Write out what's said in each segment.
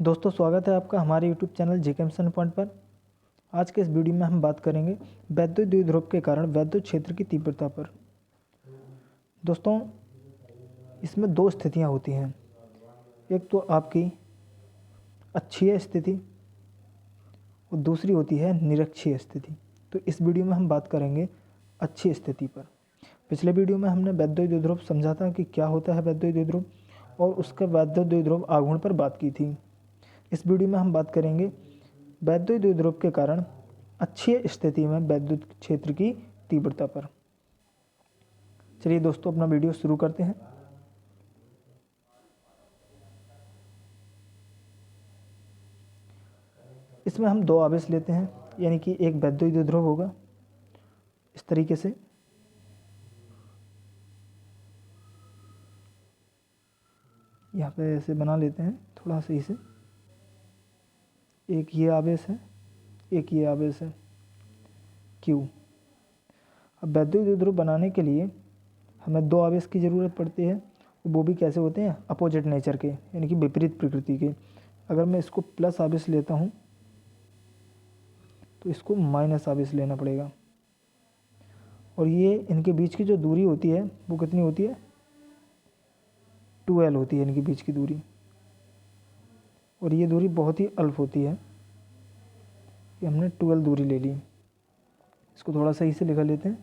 दोस्तों, स्वागत है आपका हमारे YouTube channel GK mission point पर। आज के इस वीडियो में हम बात करेंगे वैद्युत द्विध्रुव के कारण वैद्युत क्षेत्र की तीव्रता पर। दोस्तों, इसमें दो स्थितियां होती हैं। एक तो आपकी अक्षीय स्थिति और दूसरी होती है निरक्षीय स्थिति। तो इस वीडियो में हम बात करेंगे अक्षीय स्थिति पर। पिछले वीडियो में हमने वैद्युत द्विध्रुव समझा था कि क्या होता है वैद्युत द्विध्रुव, और उसके वैद्युत द्विध्रुव आघूर्ण पर बात की थी। इस वीडियो में हम बात करेंगे वैद्युत द्विध्रुव के कारण अक्षीय स्थिति में वैद्युत क्षेत्र की तीव्रता पर। चलिए दोस्तों, अपना वीडियो शुरू करते हैं। इसमें हम दो आवेश लेते हैं, यानी कि एक वैद्युत द्विध्रुव होगा इस तरीके से, यहाँ पे ऐसे बना लेते हैं थोड़ा सही से। एक ये आवेश है, एक ये आवेश है Q। अब वैद्युत द्विध्रुव बनाने के लिए हमें दो आवेश की ज़रूरत पड़ती है, वो भी कैसे होते हैं, अपोजिट नेचर के, यानी कि विपरीत प्रकृति के। अगर मैं इसको प्लस आवेश लेता हूँ तो इसको माइनस आवेश लेना पड़ेगा, और ये इनके बीच की जो दूरी होती है वो कितनी होती है, 2L होती है इनके बीच की दूरी, और ये दूरी बहुत ही अल्प होती है। ये हमने 2L दूरी ले ली। इसको थोड़ा सही से लिखा लेते हैं,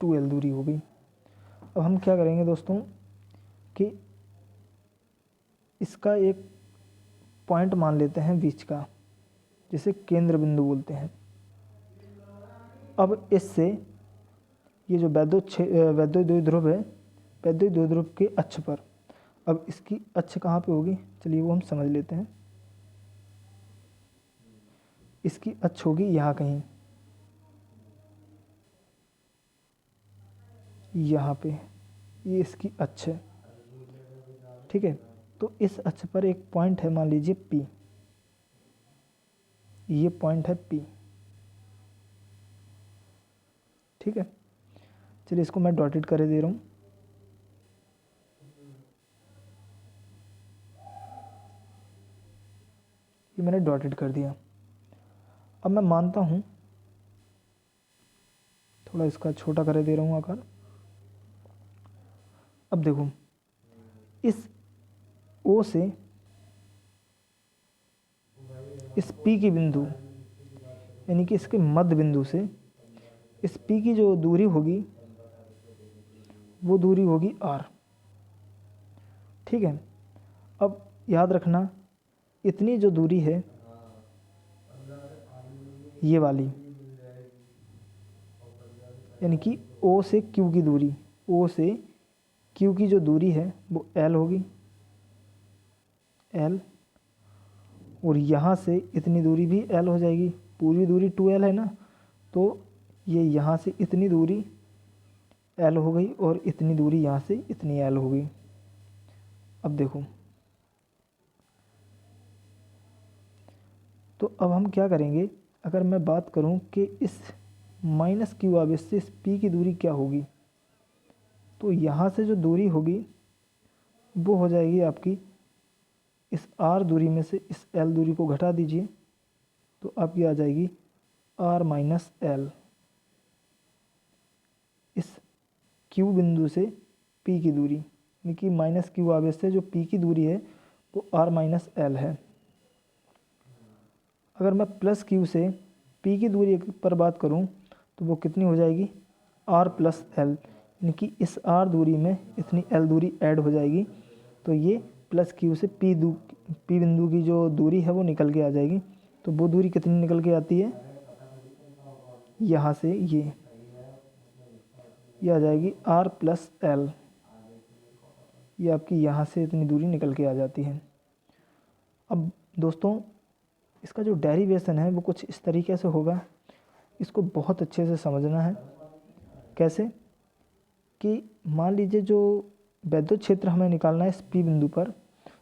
2L दूरी हो गई। अब हम क्या करेंगे दोस्तों कि इसका एक पॉइंट मान लेते हैं बीच का, जिसे केंद्र बिंदु बोलते हैं। अब इससे ये जो वैद्युत द्विध्रुव है, वैद्युत द्विध्रुव के अक्ष पर, अब इसकी अक्ष कहाँ पे होगी, चलिए वो हम समझ लेते हैं। इसकी अक्ष होगी यहाँ कहीं, यहाँ पे, ये इसकी अक्ष है, ठीक है। तो इस अक्ष पर एक पॉइंट है, मान लीजिए P, ये पॉइंट है P, ठीक है। चलिए इसको मैं डॉटेड कर दे रहा हूँ। ये मैंने डॉटेड कर दिया। अब मैं मानता हूँ, थोड़ा इसका छोटा कर दे रहा हूँ आकार। अब देखो, इस O से इस P की बिंदु, यानी कि इसके मध्य बिंदु से इस P की जो दूरी होगी वो दूरी होगी R, ठीक है। अब याद रखना, इतनी जो दूरी है ये वाली, यानी कि O से Q की दूरी, O से Q की जो दूरी है वो L होगी, L, और यहाँ से इतनी दूरी भी L हो जाएगी। पूरी दूरी 2L है ना, तो ये यहाँ से इतनी दूरी L हो गई, और इतनी दूरी यहाँ से इतनी L हो गई। अब देखो, तो अब हम क्या करेंगे, अगर मैं बात करूं कि इस माइनस Q आवेश से इस P की दूरी क्या होगी, तो यहाँ से जो दूरी होगी वो हो जाएगी आपकी, इस R दूरी में से इस L दूरी को घटा दीजिए तो आपकी आ जाएगी R माइनस L। इस Q बिंदु से P की दूरी, यानी कि माइनस Q आवेश से जो P की दूरी है वो R माइनस L है। अगर मैं प्लस Q से P की दूरी पर बात करूं तो वो कितनी हो जाएगी, R प्लस L, यानी कि इस R दूरी में इतनी L दूरी ऐड हो जाएगी, तो ये प्लस Q से P बिंदु की जो दूरी है वो निकल के आ जाएगी। तो वो दूरी कितनी निकल के आती है, यहाँ से ये आ जाएगी R प्लस L, ये आपकी यहाँ से इतनी दूरी निकल के आ जाती है। अब दोस्तों, इसका जो डेरिवेशन है वो कुछ इस तरीके से होगा, इसको बहुत अच्छे से समझना है। कैसे कि मान लीजिए जो वैद्युत क्षेत्र हमें निकालना है इस P बिंदु पर,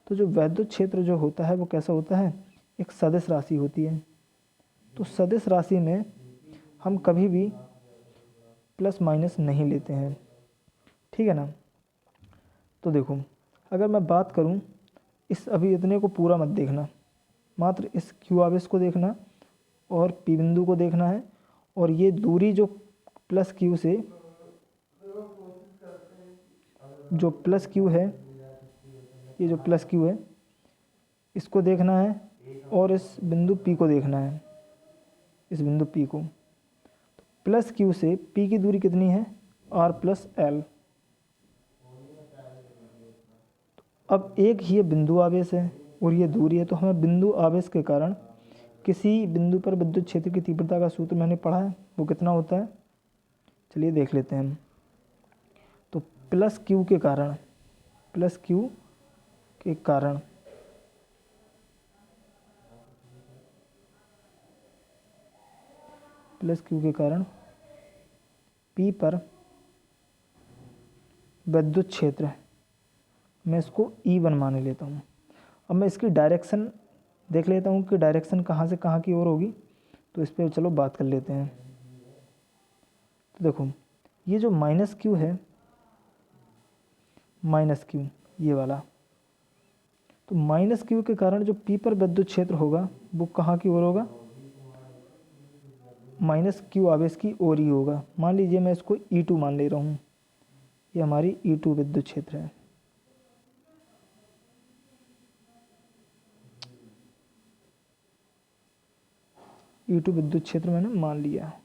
तो जो वैद्युत क्षेत्र जो होता है वो कैसा होता है, एक सदिश राशि होती है। तो सदिश राशि में हम कभी भी प्लस माइनस नहीं लेते हैं, ठीक है ना। तो देखो, अगर मैं बात करूं इस अभी इतने को पूरा मत देखना, मात्र इस क्यू आवेश को देखना और पी बिंदु को देखना है। और ये दूरी जो प्लस क्यू से, जो प्लस क्यू है, ये जो प्लस क्यू है इसको देखना है और इस बिंदु पी को देखना है, इस बिंदु पी को। प्लस क्यू से पी की दूरी कितनी है, आर प्लस एल। अब एक ही ये बिंदु आवेश है और ये दूरी है, तो हमें बिंदु आवेश के कारण किसी बिंदु पर विद्युत क्षेत्र की तीव्रता का सूत्र मैंने पढ़ा है, वो कितना होता है, चलिए देख लेते हैं हम। तो प्लस क्यू के कारण, प्लस क्यू के कारण प्लस क्यू के कारण पी पर विद्युत क्षेत्र, मैं इसको E1 मान लेता हूँ। अब मैं इसकी डायरेक्शन देख लेता हूँ कि डायरेक्शन कहाँ से कहाँ की ओर होगी, तो इस पर चलो बात कर लेते हैं। तो देखो ये जो माइनस क्यू है, माइनस क्यू ये वाला, तो माइनस क्यू के कारण जो पी पर विद्युत क्षेत्र होगा वो कहाँ की ओर होगा, माइनस क्यू आवेश की ओर ही होगा। मान लीजिए मैं इसको E2 मान ले रहा हूँ, ये हमारी E2 विद्युत क्षेत्र है। E2 विद्युत क्षेत्र मैंने मान लिया,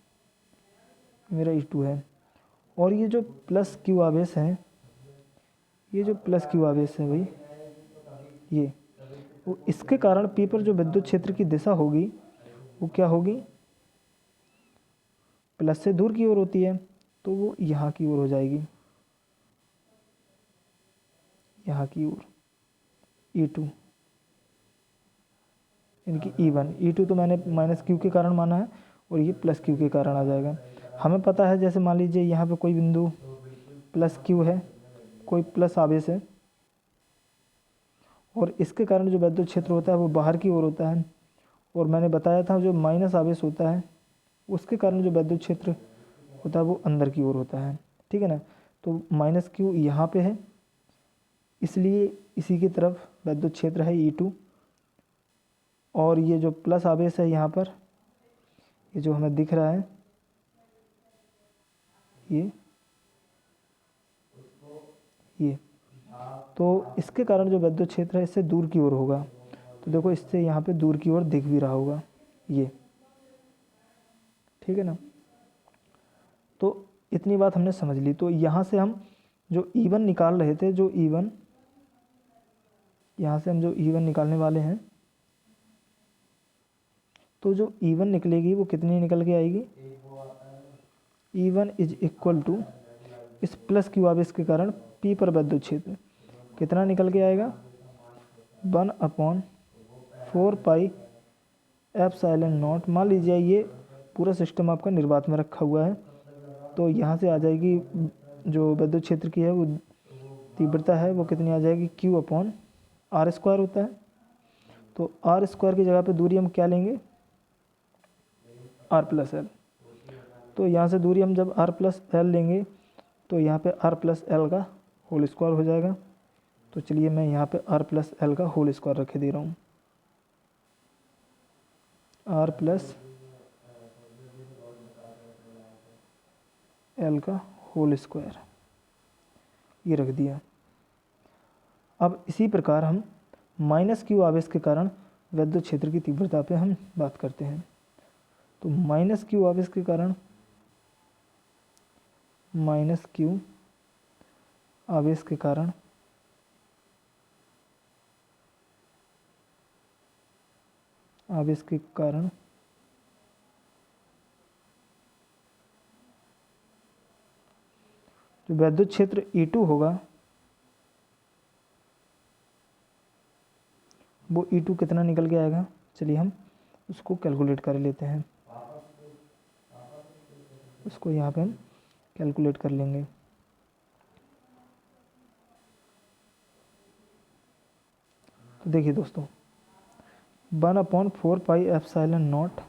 मेरा E2 है। और ये जो प्लस क्यू आवेश है, ये जो प्लस क्यू आवेश है भाई, ये वो इसके कारण पी पर जो विद्युत क्षेत्र की दिशा होगी वो क्या होगी, प्लस से दूर की ओर होती है, तो वो यहाँ की ओर हो जाएगी, यहाँ की ओर E2, यानी कि E1। E2 तो मैंने माइनस क्यू के कारण माना है और ये प्लस क्यू के कारण आ जाएगा। हमें पता है, जैसे मान लीजिए यहाँ पे कोई बिंदु प्लस क्यू है, कोई प्लस आवेश है और इसके कारण जो विद्युत क्षेत्र होता है वो बाहर की ओर होता है। और मैंने बताया था जो माइनस आवेश होता है उसके कारण जो विद्युत क्षेत्र होता है वो अंदर की ओर होता है, ठीक है ना। तो माइनस क्यू यहाँ पे है, इसलिए इसी की तरफ विद्युत क्षेत्र है E2। और ये जो प्लस आवेश है यहाँ पर, ये जो हमें दिख रहा है, ये तो इसके कारण जो विद्युत क्षेत्र है इससे दूर की ओर होगा। तो देखो इससे यहाँ पे दूर की ओर दिख भी रहा होगा ये, ठीक है ना। तो इतनी बात हमने समझ ली। तो यहाँ से हम जो E1 निकाल रहे थे, जो E1, यहाँ से हम जो E1 निकालने वाले हैं, तो जो E1 निकलेगी वो कितनी निकल के आएगी, E1 इज इक्वल टू इस प्लस क्यू आवेश के कारण P पर विद्युत क्षेत्र कितना निकल के आएगा, 1/4 पाई एप्सिलॉन नॉट। मान लीजिए ये पूरा सिस्टम आपका निर्वात में रखा हुआ है, तो यहाँ से आ जाएगी जो विद्युत क्षेत्र की है वो तीव्रता है वो कितनी आ जाएगी, Q/R² होता है। तो R² की जगह पे दूरी हम क्या लेंगे, R+L। तो यहाँ से दूरी हम जब R+L लेंगे तो यहाँ पे R+L का होल स्क्वायर हो जाएगा। तो चलिए मैं यहाँ पे R+L का होल स्क्वायर रखे दे रहा हूँ, R+L का होल स्क्वायर, ये रख दिया। अब इसी प्रकार हम माइनस क्यू आवेश के कारण विद्युत क्षेत्र की तीव्रता पे हम बात करते हैं। तो माइनस क्यू आवेश के कारण, माइनस क्यू आवेश के कारण जो विद्युत क्षेत्र E2 होगा वो E2 कितना निकल के आएगा, चलिए हम उसको कैलकुलेट कर लेते हैं, उसको यहाँ पे हम कैलकुलेट कर लेंगे। तो देखिए दोस्तों, 1/4 पाई एप्सिलॉन नॉट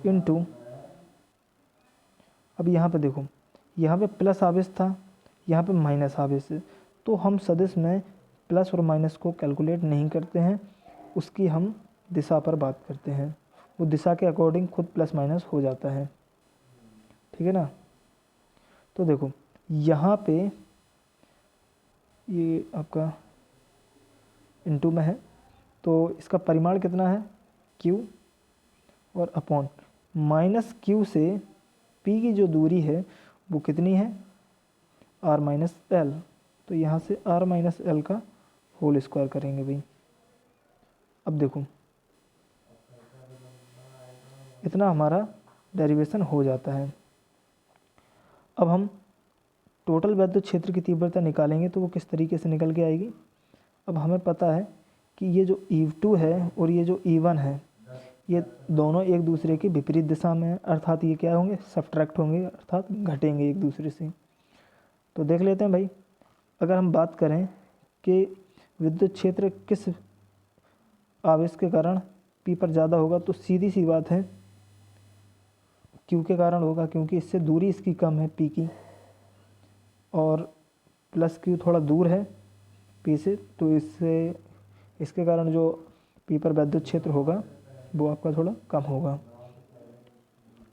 इंटू, अब यहाँ पे देखो, यहाँ पे प्लस आवेश था, यहाँ पे माइनस आवेश है, तो हम सदिश में प्लस और माइनस को कैलकुलेट नहीं करते हैं, उसकी हम दिशा पर बात करते हैं। वो दिशा के अकॉर्डिंग खुद प्लस माइनस हो जाता है, ठीक है ना। तो देखो यहाँ पे ये आपका इनटू में है, तो इसका परिमाण कितना है Q, और अपॉन माइनस Q से P की जो दूरी है वो कितनी है R माइनस एल। तो यहाँ से R माइनस एल का होल स्क्वायर करेंगे भाई। अब देखो इतना हमारा डेरिवेशन हो जाता है। अब हम टोटल विद्युत क्षेत्र की तीव्रता निकालेंगे तो वो किस तरीके से निकल के आएगी। अब हमें पता है कि ये जो E2 है और ये जो E1 है ये दोनों एक दूसरे की विपरीत दिशा में है, अर्थात ये क्या होंगे, सब्ट्रैक्ट होंगे, अर्थात घटेंगे एक दूसरे से। तो देख लेते हैं भाई, अगर हम बात करें कि विद्युत क्षेत्र किस आवेश के कारण P पर ज़्यादा होगा, तो सीधी सी बात है Q के कारण होगा, क्योंकि इससे दूरी इसकी कम है P की, और प्लस Q थोड़ा दूर है P से, तो इसके कारण जो P पर विद्युत क्षेत्र होगा वो आपका थोड़ा कम होगा।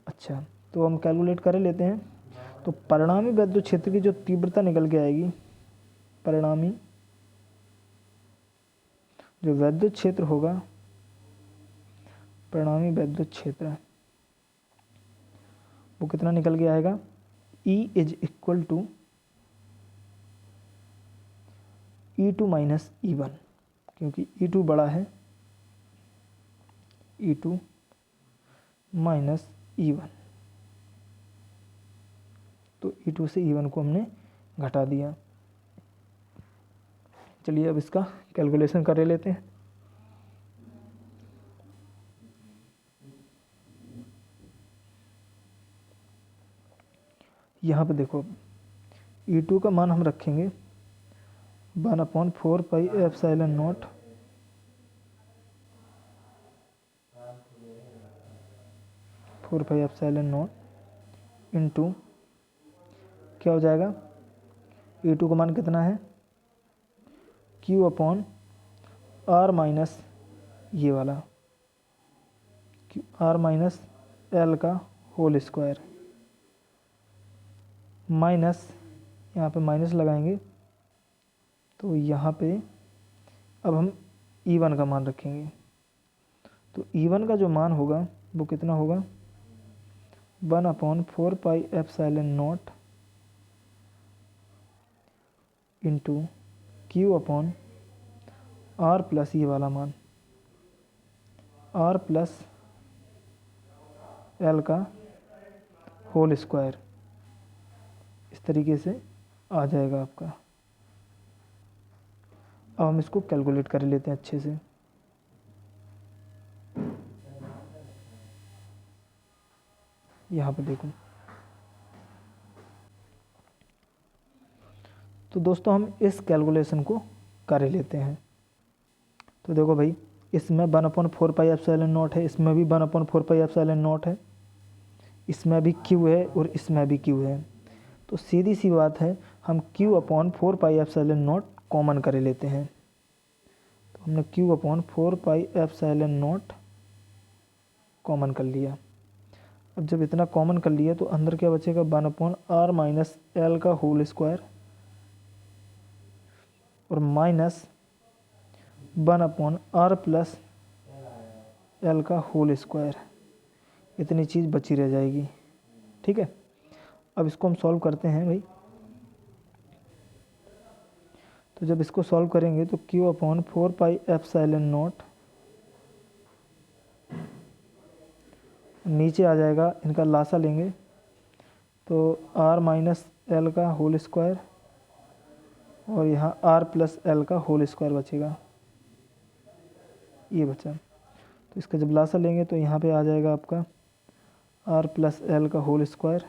अच्छा, तो हम कैलकुलेट कर लेते हैं। तो परिणामी विद्युत क्षेत्र की जो तीव्रता निकल के आएगी, परिणामी जो विद्युत क्षेत्र होगा, परिणामी विद्युत क्षेत्र वो कितना निकल के आएगा, E is equal to E2 minus E1, क्योंकि E2 बड़ा है, E2 माइनस E1। तो E2 से E1 को हमने घटा दिया। चलिए अब इसका कैलकुलेशन कर लेते हैं। यहाँ पे देखो E2 का मान हम रखेंगे 1/4 पाई एप्सिलॉन नॉट इनटू क्या हो जाएगा, E2 का मान कितना है Q अपॉन R माइनस ये वाला R माइनस एल का होल स्क्वायर, माइनस यहाँ पे माइनस लगाएंगे तो यहाँ पे अब हम E1 का मान रखेंगे। तो E1 का जो मान होगा वो कितना होगा, 1/4 pi epsilon naught into Q upon R plus ये वाला मान R प्लस एल का होल स्क्वायर, इस तरीके से आ जाएगा आपका। अब हम इसको कैलकुलेट कर लेते हैं अच्छे से। यहाँ पे देखो, तो दोस्तों हम इस कैलकुलेशन को कर लेते हैं। तो देखो भाई, इसमें 1/4 पाई एप्सिलॉन नॉट है, इसमें भी 1/4 पाई एप्सिलॉन नॉट है, इसमें भी Q है और इसमें भी Q है। तो सीधी सी बात है, हम Q/4 pi epsilon not common कर लेते हैं। तो हमने Q/4 pi epsilon not common कर लिया। अब जब इतना कॉमन कर लिया तो अंदर क्या बचेगा, 1/R माइनस एल का होल स्क्वायर और माइनस 1/R प्लस एल का होल स्क्वायर, इतनी चीज़ बची रह जाएगी। ठीक है, अब इसको हम सॉल्व करते हैं भाई। तो जब इसको सॉल्व करेंगे तो Q/4 पाई एप्सिलॉन नॉट नीचे आ जाएगा, इनका लासा लेंगे तो R माइनस एल का होल स्क्वायर और यहाँ R प्लस एल का होल स्क्वायर बचेगा, ये बचा। तो इसका जब लासा लेंगे तो यहाँ पे आ जाएगा आपका R प्लस एल का whole square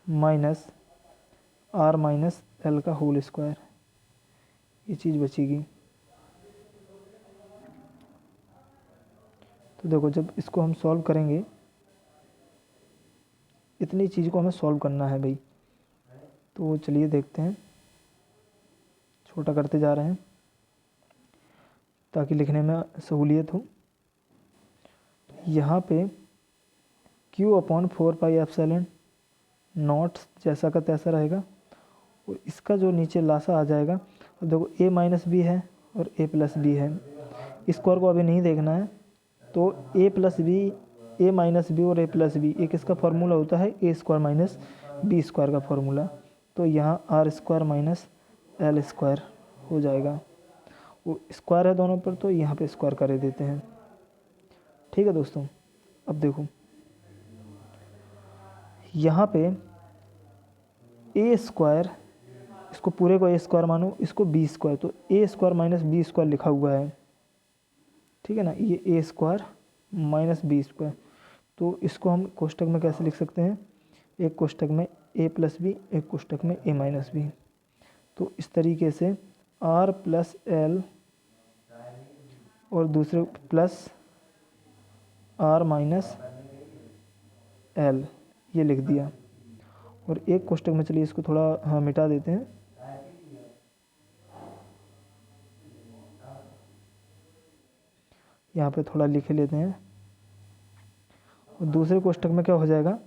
minus R minus L का होल स्क्वायर, ये चीज़ बचेगी। तो देखो जब इसको हम सॉल्व करेंगे, इतनी चीज़ को हमें सॉल्व करना है भाई। तो चलिए देखते हैं। छोटा करते जा रहे हैं ताकि लिखने में सहूलियत हो। यहाँ पे Q/4πε नॉट जैसा का तैसा रहेगा, और इसका जो नीचे लासा आ जाएगा, अब देखो a माइनस बी है और a प्लस बी है, स्क्वायर को अभी नहीं देखना है। तो a plus B, a minus B और a प्लस बी, एक इसका फार्मूला होता है a square minus B square का फार्मूला। तो यहाँ R square minus L square हो जाएगा, वो स्क्वायर है दोनों पर, तो यहाँ पे स्क्वायर कर देते हैं। ठीक है दोस्तों, अब देखो यहाँ पे ए स्क्वायर, इसको पूरे को ए स्क्वायर मानो, इसको बी स्क्वायर, तो ए स्क्वायर माइनस बी स्क्वायर लिखा हुआ है। ठीक है ना, ये ए स्क्वायर माइनस बी स्क्वायर, तो इसको हम कोष्टक में कैसे लिख सकते हैं, एक कोष्टक में ए प्लस बी, एक कोष्टक में ए माइनस बी। तो इस तरीके से आर प्लस एल और दूसरे प्लस आर माइनस एल, ये लिख दिया। और एक कोष्टक में चलिए इसको थोड़ा मिटा देते हैं, यहाँ पे थोड़ा लिख लेते हैं। और दूसरे कोष्टक में क्या हो जाएगा,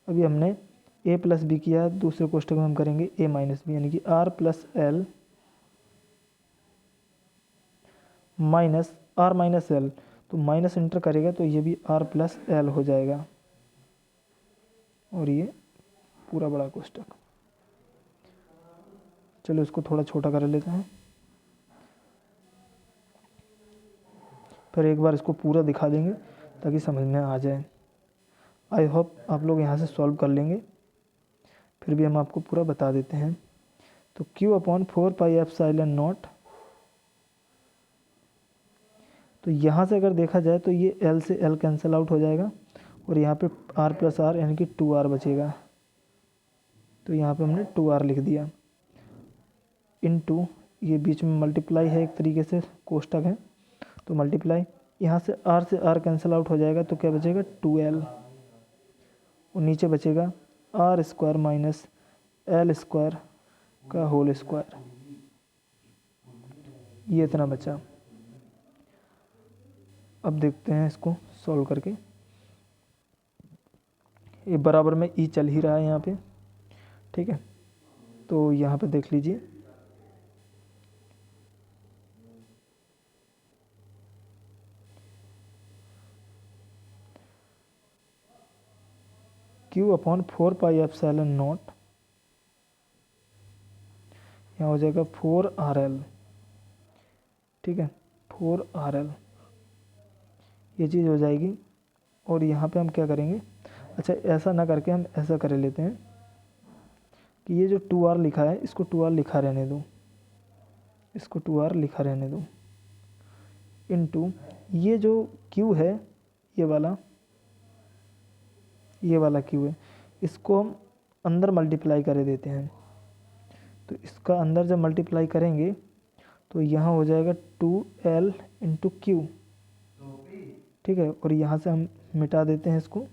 अभी हमने a प्लस बी किया, दूसरे कोष्टक में हम करेंगे a माइनस बी, यानी कि r plus L minus R minus L, तो माइनस इंटर करेगा तो ये भी r प्लस एल हो जाएगा, और ये पूरा बड़ा कोष्टक। चलो इसको थोड़ा छोटा कर लेते हैं, फिर एक बार इसको पूरा दिखा देंगे ताकि समझ में आ जाए। आई होप आप लोग यहाँ से सॉल्व कर लेंगे, फिर भी हम आपको पूरा बता देते हैं। तो Q/4πε0, तो यहाँ से अगर देखा जाए तो ये L से L कैंसिल आउट हो जाएगा, और यहाँ पे R प्लस आर यानी कि 2R बचेगा। तो यहाँ पे हमने 2R लिख दिया, इनटू ये बीच में मल्टीप्लाई है, एक तरीके से कोष्टक है, तो मल्टीप्लाई, यहाँ से R कैंसिल आउट हो जाएगा, तो क्या बचेगा 2L, और नीचे बचेगा R square minus L square का होल स्क्वायर, ये इतना बचा। अब देखते हैं इसको सॉल्व करके, ये बराबर में ई चल ही रहा है यहाँ पे। ठीक है, तो यहाँ पे देख लीजिए, Q/4πε0, यहाँ हो जाएगा 4RL। ठीक है, 4RL ये चीज़ हो जाएगी। और यहाँ पे हम क्या करेंगे, अच्छा ऐसा ना करके हम ऐसा कर लेते हैं कि ये जो 2R लिखा है, इसको 2R लिखा रहने दो, इसको 2R लिखा रहने दो, इनटू ये जो Q है, ये वाला Q है, इसको हम अंदर मल्टीप्लाई कर देते हैं। तो इसका अंदर जब मल्टीप्लाई करेंगे तो यहाँ हो जाएगा 2L इंटू Q। ठीक है, और यहाँ से हम मिटा देते हैं इसको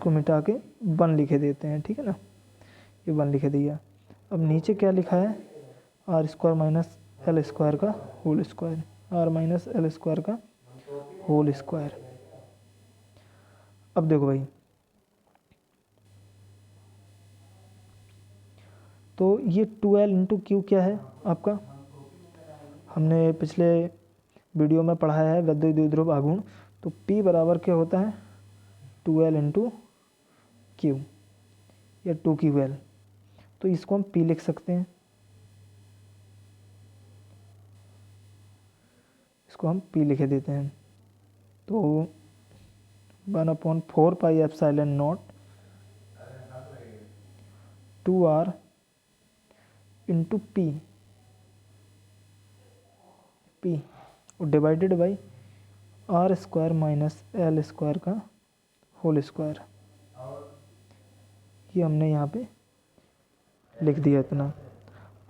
मिटा के 1 लिखे देते हैं। ठीक है ना, ये 1 लिखे दिया। अब नीचे क्या लिखा है, R square minus L square का whole square, R minus L square का होल स्क्वायर। अब देखो भाई, तो ये 2L इंटू क्यू क्या है आपका, हमने पिछले वीडियो में पढ़ाया है वैद्युत द्विध्रुव आघूर्ण। तो P बराबर क्या होता है 2L इंटू क्यू या 2QL, तो इसको हम P लिख सकते हैं, इसको हम P लिखे देते हैं। तो 1/4πε0 2R इंटू P और divided by R square minus L square का होल स्क्वायर, ये हमने यहाँ पे लिख दिया इतना।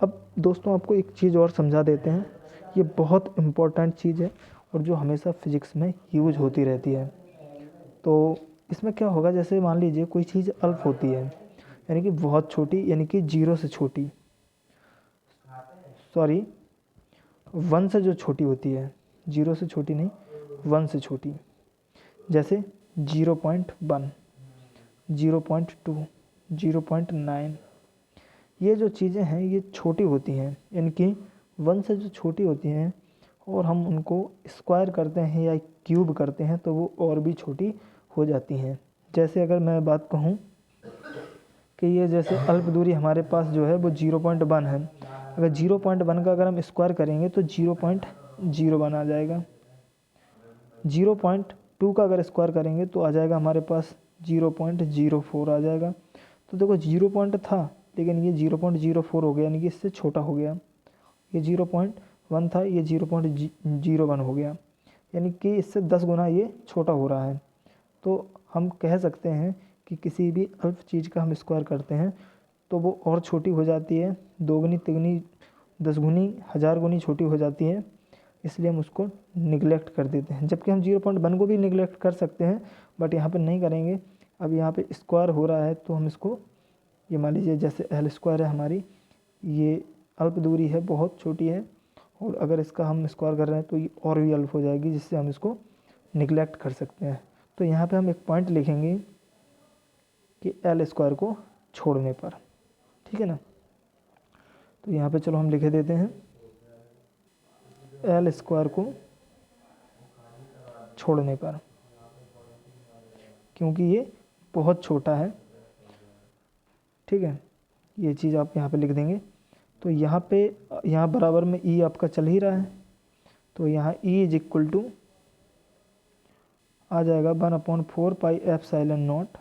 अब दोस्तों आपको एक चीज़ और समझा देते हैं, ये बहुत इम्पोर्टेंट चीज़ है और जो हमेशा फिजिक्स में यूज होती रहती है। तो इसमें क्या होगा, जैसे मान लीजिए कोई चीज़ अल्प होती है, यानी कि बहुत छोटी, यानी कि 0 से छोटी, सॉरी 1 से जो छोटी होती है, 0 से छोटी नहीं, 1 से छोटी, जैसे 0.1, 0.2, 0.9, ये जो चीज़ें हैं ये छोटी होती हैं, यानी कि 1 से जो छोटी होती हैं और हम उनको स्क्वायर करते हैं या क्यूब करते हैं तो वो और भी छोटी हो जाती हैं। जैसे अगर मैं बात कहूँ कि ये जैसे अल्प दूरी हमारे पास जो है वो 0.1 है, अगर 0.1 का अगर हम स्क्वायर करेंगे तो 0.01 आ जाएगा। 0.2 का अगर स्क्वायर करेंगे तो आ जाएगा हमारे पास 0.04 आ जाएगा। तो देखो 0 पॉइंट था लेकिन ये 0.04 हो गया, यानी कि इससे छोटा हो गया। ये 0.1 था, ये 0.01 हो गया, यानी कि इससे 10 गुना ये छोटा हो रहा है। तो हम कह सकते हैं कि किसी भी अल्प चीज़ का हम स्क्वायर करते हैं तो वो और छोटी हो जाती है, 2 गुनी, 3 गुनी, 10 गुनी, 1000 गुनी छोटी हो जाती है, इसलिए हम उसको निगलेक्ट कर देते हैं। जबकि हम 0.1 को भी निगलेक्ट कर सकते हैं, बट यहाँ पे नहीं करेंगे। अब यहाँ पे स्क्वायर हो रहा है तो हम इसको, ये मान लीजिए जैसे एल स्क्वायर है हमारी, ये अल्प दूरी है, बहुत छोटी है, और अगर इसका हम स्क्वायर कर रहे हैं तो ये और भी अल्प हो जाएगी, जिससे हम इसको निगलेक्ट कर सकते हैं। तो यहाँ पे हम एक पॉइंट लिखेंगे कि एल स्क्वायर को छोड़ने पर, ठीक है ना। तो यहाँ पे चलो हम लिखे देते हैं एल स्क्वायर को छोड़ने पर, क्योंकि ये बहुत छोटा है, ठीक है। ये चीज़ आप यहाँ पे लिख देंगे। तो यहाँ बराबर में ई आपका चल ही रहा है, तो यहाँ ई इज इक्वल टू आ जाएगा 1/4 पाई एप्सिलॉन नॉट,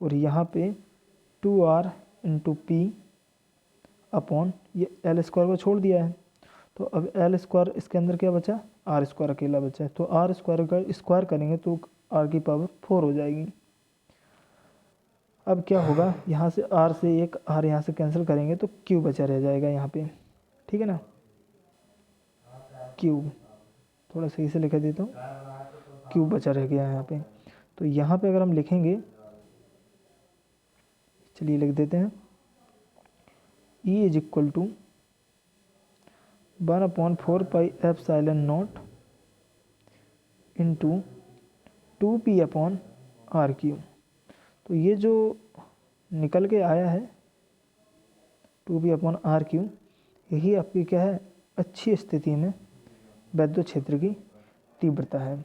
और यहाँ पे 2r इंटू पी अपॉन ये एल स्क्वायर को छोड़ दिया है। तो अब एल स्क्वायर इसके अंदर क्या बचा, आर स्क्वायर अकेला बचा है। तो आर स्क्वायर का स्क्वायर करेंगे तो आर की पावर 4 हो जाएगी। अब क्या होगा, यहाँ से आर से एक आर यहाँ से कैंसिल करेंगे तो क्यू बचा रह जाएगा यहाँ पे, ठीक है ना। क्यूब थोड़ा सही से लिखा देता हूँ, क्यूब बचा रह गया यहाँ पे। तो यहाँ पे अगर हम लिखेंगे, चलिए लिख देते हैं, E is equal to 1/4 pi epsilon naught into 2p upon R cube. तो ये जो निकल के आया है 2p अपॉन आर क्यू, यही आपकी क्या है, अच्छी स्थिति में वैद्युत क्षेत्र की तीव्रता है,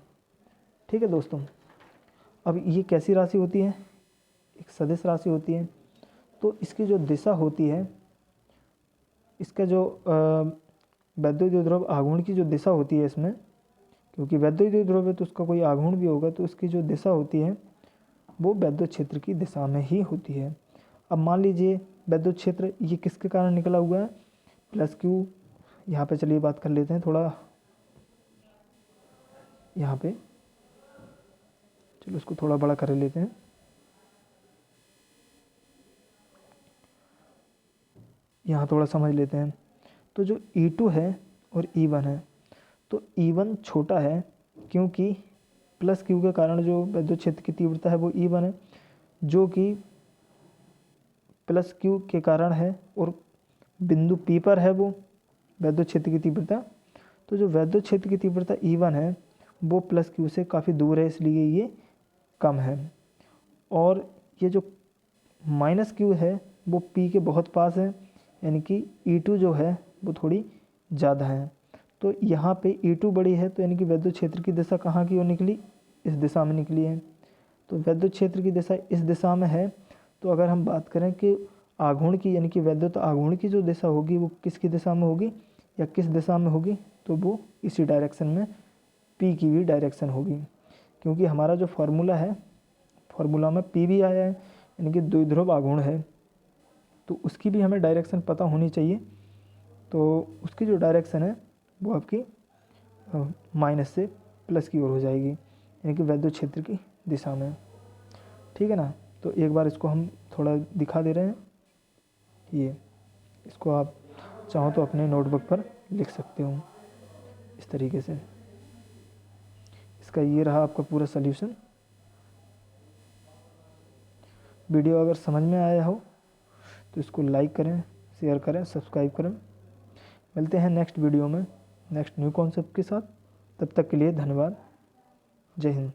ठीक है दोस्तों। अब ये कैसी राशि होती है, एक सदिश राशि होती है। तो इसकी जो दिशा होती है, इसका जो वैद्युत द्विध्रुव आघूर्ण की जो दिशा होती है इसमें, क्योंकि वैद्युत द्विध्रुव है तो उसका कोई आघूर्ण भी होगा, तो इसकी जो दिशा होती है वो वैद्युत क्षेत्र की दिशा में ही होती है। अब मान लीजिए वैद्युत क्षेत्र ये किसके कारण निकला हुआ है, प्लस क्यू। यहाँ पे चलिए बात कर लेते हैं थोड़ा, यहाँ पे चलो इसको थोड़ा बड़ा कर लेते हैं। यहाँ थोड़ा समझ लेते हैं। तो जो E2 है और E1 है, तो E1 छोटा है क्योंकि प्लस क्यू के कारण जो विद्युत क्षेत्र की तीव्रता है वो E1 है, जो कि प्लस क्यू के कारण है, और बिंदु P पर है वो विद्युत क्षेत्र की तीव्रता। तो जो विद्युत क्षेत्र की तीव्रता E1 है वो प्लस क्यू से काफ़ी दूर है, इसलिए ये कम है। और ये जो माइनस क्यू है वो P के बहुत पास है, यानी कि E2 जो है वो थोड़ी ज़्यादा है। तो यहाँ पे E2 बड़ी है, तो यानी कि वैद्युत क्षेत्र की दिशा कहाँ की ओर निकली, इस दिशा में निकली है। तो वैद्युत क्षेत्र की दिशा इस दिशा में है। तो अगर हम बात करें कि आघूर्ण की, यानी कि वैद्युत आघूर्ण की जो दिशा होगी वो किसकी दिशा में होगी या किस दिशा में होगी, तो वो इसी डायरेक्शन में P की भी डायरेक्शन होगी। क्योंकि हमारा जो फार्मूला है, फार्मूला में P भी आया है, यानी कि द्विध्रुव आघूर्ण है, तो उसकी भी हमें डायरेक्शन पता होनी चाहिए। तो उसकी जो डायरेक्शन है वो आपकी माइनस से प्लस की ओर हो जाएगी, यानी कि वैद्युत क्षेत्र की दिशा में, ठीक है ना। तो एक बार इसको हम थोड़ा दिखा दे रहे हैं, ये इसको आप चाहो तो अपने नोटबुक पर लिख सकते हो इस तरीके से। इसका ये रहा आपका पूरा सल्यूशन। वीडियो अगर समझ में आया हो तो इसको लाइक करें, शेयर करें, सब्सक्राइब करें। मिलते हैं नेक्स्ट वीडियो में नेक्स्ट न्यू कॉन्सेप्ट के साथ। तब तक के लिए धन्यवाद। जय हिंद।